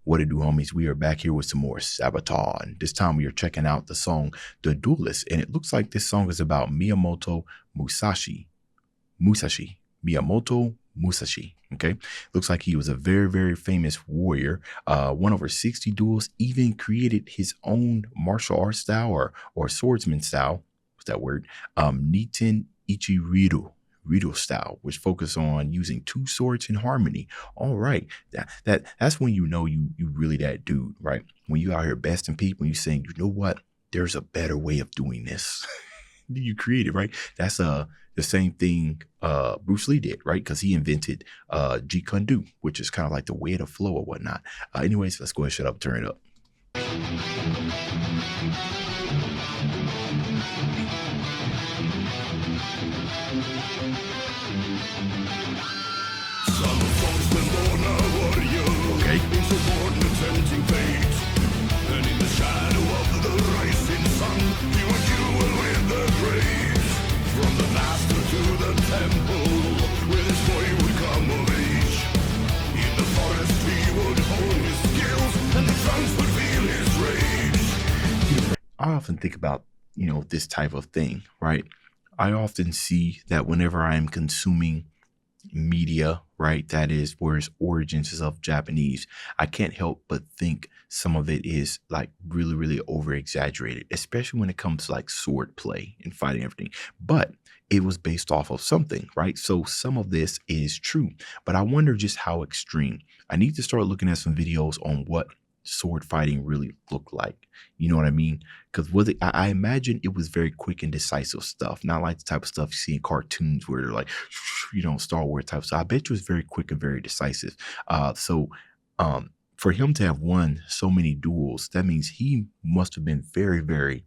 What it do, homies? We are back here with some more SABATON. This time we are checking out the song The Duelist, and it looks like this song is about Miyamoto Musashi. Miyamoto Musashi. Okay, looks like he was a very, very famous warrior, won over 60 duels, even created his own martial arts style or swordsman style. What's that word? Niten Ichiriru style, which focus on using two swords in harmony. All right, that's when you know you really that dude, right? When you out here besting people, you saying, you know what? There's a better way of doing this. You create it, right? That's the same thing Bruce Lee did, right? Because he invented Jeet Kune Do, which is kind of like the way of the flow or whatnot. Anyways, let's go ahead, shut up, turn it up. Okay. I often think about, this type of thing, right? I often see that whenever I am consuming media, right, that is where its origins is of Japanese, I can't help but think some of it is like really, really over exaggerated, especially when it comes to like sword play and fighting everything. But it was based off of something, right? So some of this is true, but I wonder just how extreme. I need to start looking at some videos on what sword fighting really looked like. You know what I mean? Because I imagine it was very quick and decisive stuff, not like the type of stuff you see in cartoons where they're like, Star Wars type stuff. I bet you it was very quick and very decisive. So for him to have won so many duels, that means he must have been very, very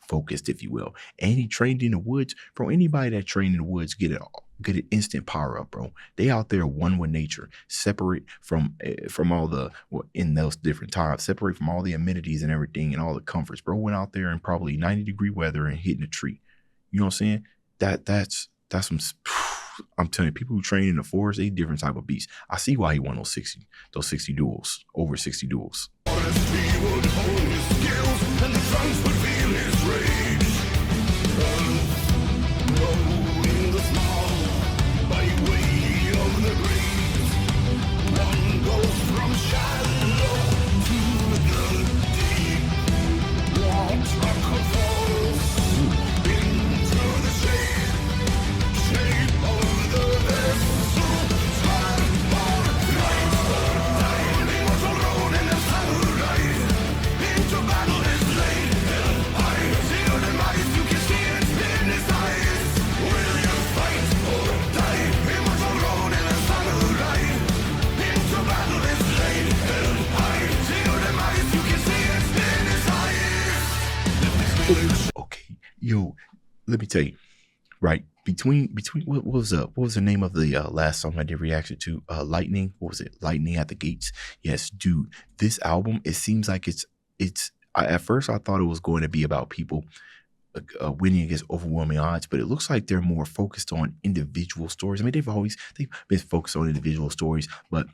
focused, if you will. And he trained in the woods. Bro, anybody that trained in the woods get an instant power up, bro. They out there one with nature, separate from all the, in those different times, separate from all the amenities and everything and all the comforts. Bro went out there in probably 90-degree weather and hitting a tree. You know what I'm saying? That's some, I'm telling you, people who train in the forest, they different type of beasts. I see why he won those 60 duels, over 60 duels. Okay, yo, let me tell you, right? Between what was the name of the last song I did reaction to? Lightning. What was it? Lightning at the Gates. Yes, dude. This album, it seems like at first I thought it was going to be about people winning against overwhelming odds, but it looks like they're more focused on individual stories. I mean, they've been focused on individual stories, but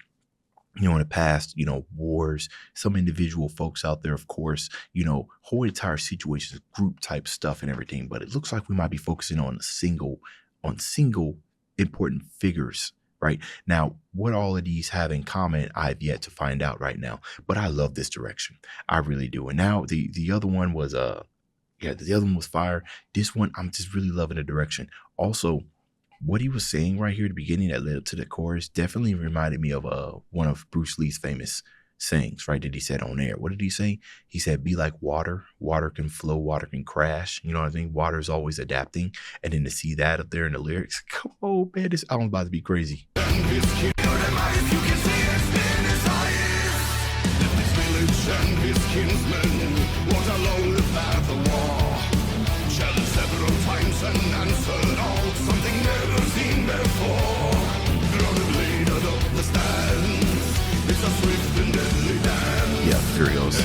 in the past, wars, some individual folks out there, of course, whole entire situations, group type stuff and everything. But it looks like we might be focusing on single important figures right now. What all of these have in common, I've yet to find out right now, but I love this direction. I really do. And now the other one was, the other one was fire. This one, I'm just really loving the direction. Also, what he was saying right here at the beginning that led up to the chorus definitely reminded me of one of Bruce Lee's famous sayings, right, that he said on air. What did he say? He said, be like water. Water can flow, water can crash. You know what I mean? Water is always adapting. And then to see that up there in the lyrics, come on, man, this album's about to be crazy. Yeah, here he goes.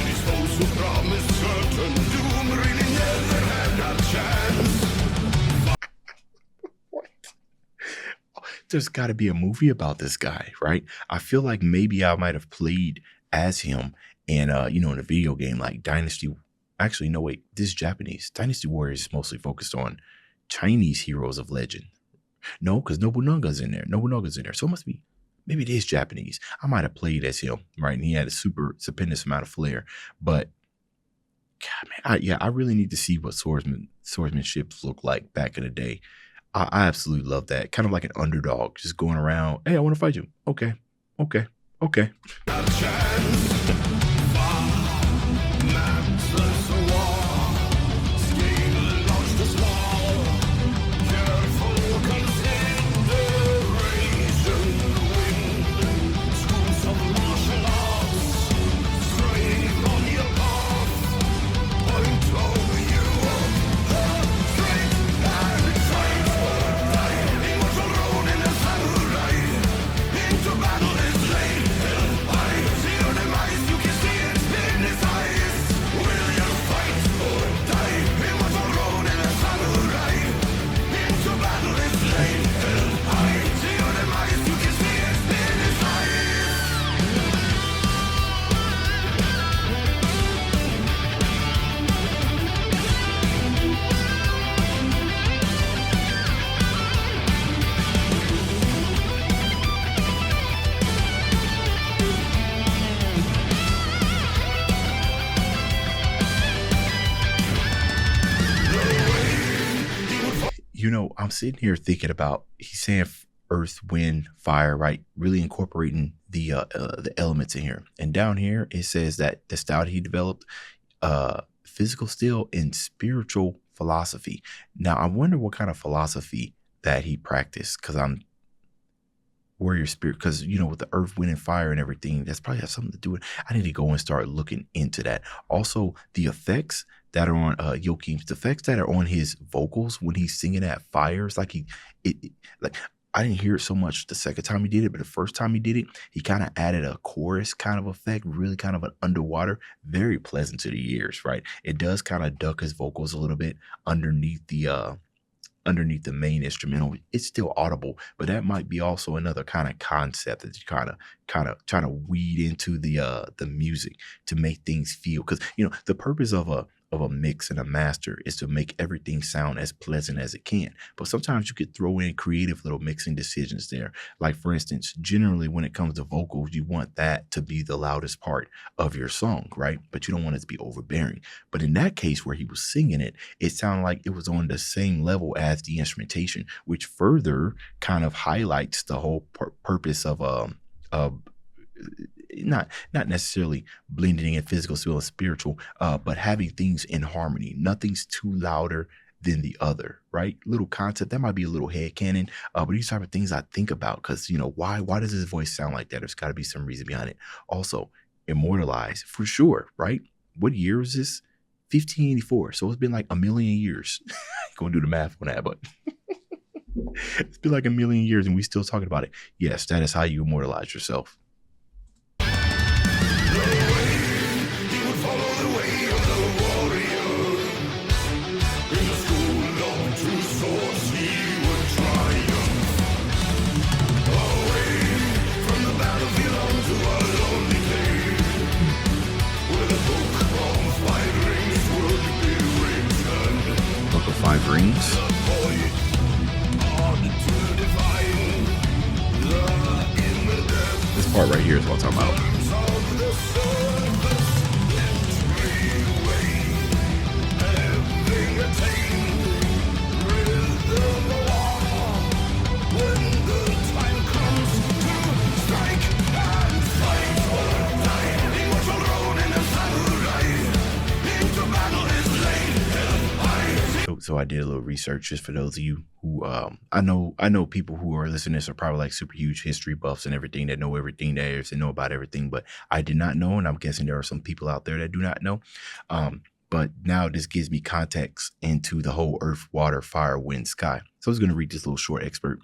What? There's got to be a movie about this guy, right? I feel like maybe I might have played as him. And in a video game like Dynasty, actually, no, wait, this is Japanese. Dynasty Warriors is mostly focused on Chinese heroes of legend. No, because Nobunaga's in there. Nobunaga's in there. So it must be, maybe it is Japanese. I might have played as him, right? And he had a stupendous amount of flair. But God, man, I really need to see what swordsmanship looked like back in the day. I absolutely love that. Kind of like an underdog, just going around. Hey, I want to fight you. Okay, okay, okay. I'm sitting here thinking about, he's saying earth, wind, fire, right? Really incorporating the elements in here. And down here, it says that the style he developed, physical steel and spiritual philosophy. Now, I wonder what kind of philosophy that he practiced, because I'm warrior spirit, because with the earth, wind, and fire and everything, that's probably has something to do with. I need to go and start looking into that. Also, the effects that are on Joachim's, the effects that are on his vocals when he's singing at fires, like like I didn't hear it so much the second time he did it, but the first time he did it, he kind of added a chorus kind of effect, really kind of an underwater, very pleasant to the ears, right? It does kind of duck his vocals a little bit underneath the main instrumental. It's still audible, but that might be also another kind of concept that you kind of trying to weed into the music to make things feel, because the purpose of a mix and a master is to make everything sound as pleasant as it can. But sometimes you could throw in creative little mixing decisions there. Like, for instance, generally when it comes to vocals, you want that to be the loudest part of your song, right? But you don't want it to be overbearing. But in that case where he was singing it, it sounded like it was on the same level as the instrumentation, which further kind of highlights the whole purpose of not necessarily blending in physical, still and spiritual, but having things in harmony. Nothing's too louder than the other, right? Little concept that might be a little headcanon, but these type of things I think about, because why does his voice sound like that? There's got to be some reason behind it. Also, immortalized for sure, right? What year is this? 1584. So it's been like a million years. Gonna do the math on that, but it's been like a million years and we still talking about it. Yes, that is how you immortalize yourself. Book of Five Rings. This part right here is what I'm talking about. So I did a little research just for those of you who I know people who are listening to this are probably like super huge history buffs and everything, that know everything there is and know about everything, but I did not know, and I'm guessing there are some people out there that do not know. But now this gives me context into the whole earth, water, fire, wind, sky. So I was going to read this little short excerpt.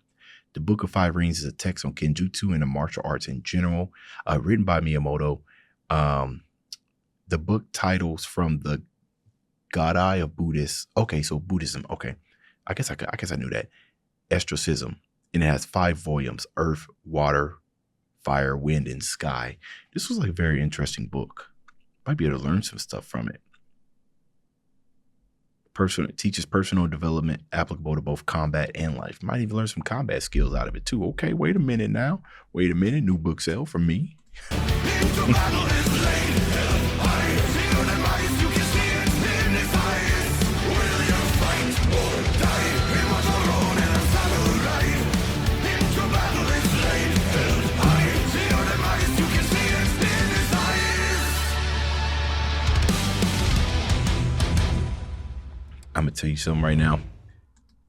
The Book of Five Rings is a text on Kenjutsu and the martial arts in general, written by Miyamoto. The book titles from the Godai of Buddhists. Okay, so Buddhism. Okay, I guess I knew that. Ostracism, and it has 5 volumes: Earth, Water, Fire, Wind, and Sky. This was like a very interesting book. Might be able to learn some stuff from it. It teaches personal development applicable to both combat and life. Might even learn some combat skills out of it too. Okay, wait a minute now. Wait a minute. New book sale from me. I'm gonna tell you something right now.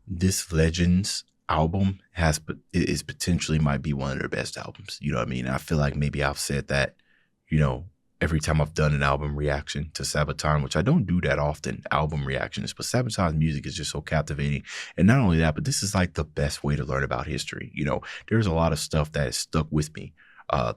This Legends album is potentially might be one of their best albums. You know what I mean? I feel like maybe I've said that, you know, every time I've done an album reaction to SABATON, which I don't do that often, album reactions, but SABATON's music is just so captivating. And not only that, but this is like the best way to learn about history. You know, there's a lot of stuff that has stuck with me.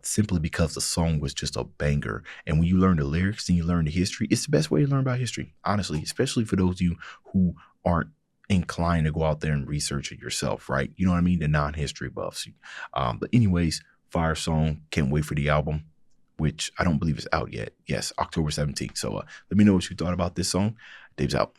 Simply because the song was just a banger. And when you learn the lyrics and you learn the history, it's the best way to learn about history, honestly, especially for those of you who aren't inclined to go out there and research it yourself, right? You know what I mean? The non-history buffs. But anyways, fire song. Can't wait for the album, which I don't believe is out yet. Yes, October 17th. So let me know what you thought about this song. Dave's out.